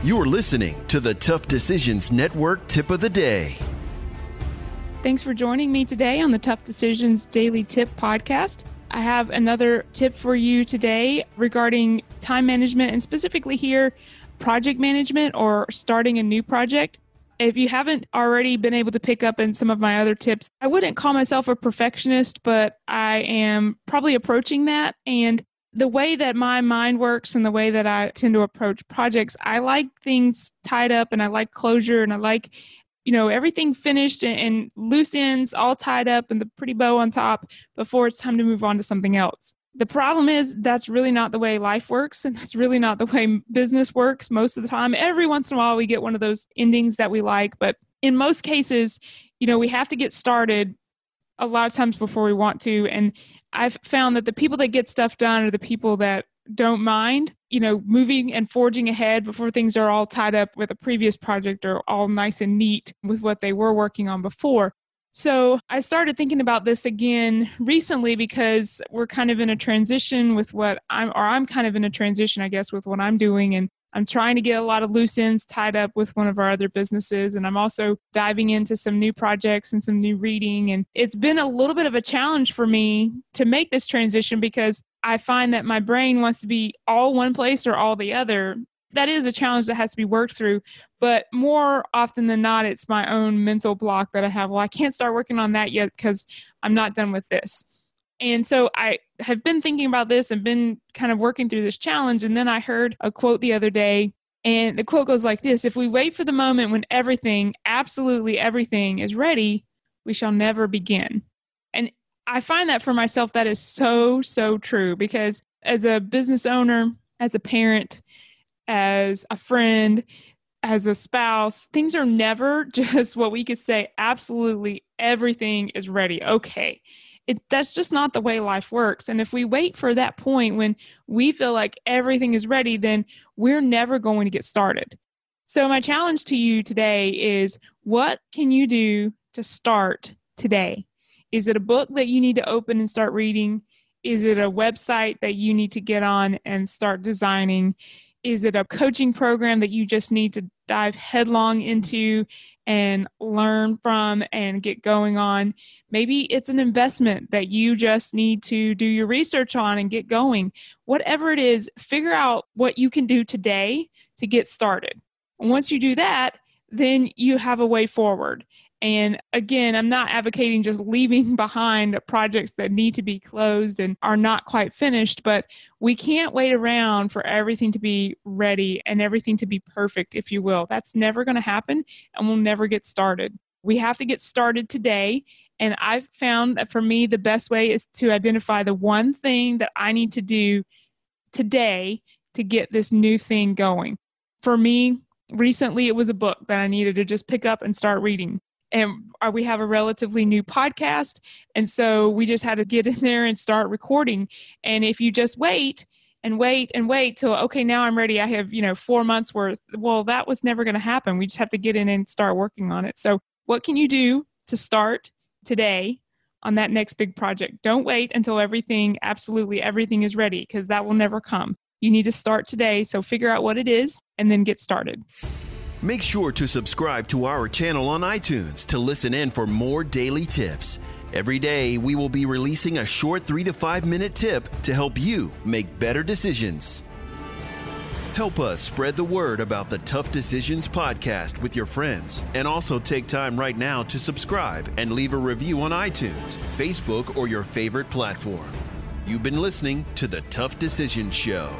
You're listening to the Tough Decisions Network Tip of the Day. Thanks for joining me today on the Tough Decisions Daily Tip podcast. I have another tip for you today regarding time management, and specifically here, project management or starting a new project. If you haven't already been able to pick up in some of my other tips, I wouldn't call myself a perfectionist, but I am probably approaching that. And the way that my mind works and the way that I tend to approach projects, I like things tied up and I like closure and I like, everything finished and loose ends all tied up and the pretty bow on top before it's time to move on to something else. The problem is that's really not the way life works, and that's really not the way business works most of the time. Every once in a while we get one of those endings that we like, but in most cases, we have to get started a lot of times before we want to. And I've found that the people that get stuff done are the people that don't mind, moving and forging ahead before things are all tied up with a previous project or all nice and neat with what they were working on before. So I started thinking about this again recently because we're kind of in a transition with I'm kind of in a transition, I guess, with what I'm doing. And I'm trying to get a lot of loose ends tied up with one of our other businesses. And I'm also diving into some new projects and some new reading. And it's been a little bit of a challenge for me to make this transition because I find that my brain wants to be all one place or all the other. That is a challenge that has to be worked through. But more often than not, it's my own mental block that I have. Well, I can't start working on that yet because I'm not done with this. And so I have been thinking about this and been kind of working through this challenge. And then I heard a quote the other day, and the quote goes like this: if we wait for the moment when everything, absolutely everything is ready, we shall never begin. And I find that for myself, that is so, so true, because as a business owner, as a parent, as a friend, as a spouse, things are never just what we could say, absolutely everything is ready. Okay. That's just not the way life works. And if we wait for that point when we feel like everything is ready, then we're never going to get started. So my challenge to you today is, what can you do to start today? Is it a book that you need to open and start reading? Is it a website that you need to get on and start designing? Is it a coaching program that you just need to dive headlong into and learn from and get going on? Maybe it's an investment that you just need to do your research on and get going. Whatever it is, figure out what you can do today to get started. And once you do that, then you have a way forward. And again, I'm not advocating just leaving behind projects that need to be closed and are not quite finished, but we can't wait around for everything to be ready and everything to be perfect, if you will. That's never going to happen, and we'll never get started. We have to get started today. And I've found that for me, the best way is to identify the one thing that I need to do today to get this new thing going. For me, recently, it was a book that I needed to just pick up and start reading. And we have a relatively new podcast. And so we just had to get in there and start recording. And if you just wait and wait and wait till, okay, now I'm ready, I have, 4 months worth. Well, that was never going to happen. We just have to get in and start working on it. So what can you do to start today on that next big project? Don't wait until absolutely everything is ready, because that will never come. You need to start today. So figure out what it is and then get started. Make sure to subscribe to our channel on iTunes to listen in for more daily tips. Every day, we will be releasing a short 3 to 5 minute tip to help you make better decisions. Help us spread the word about the Tough Decisions podcast with your friends, and also take time right now to subscribe and leave a review on iTunes, Facebook, or your favorite platform. You've been listening to the Tough Decisions Show.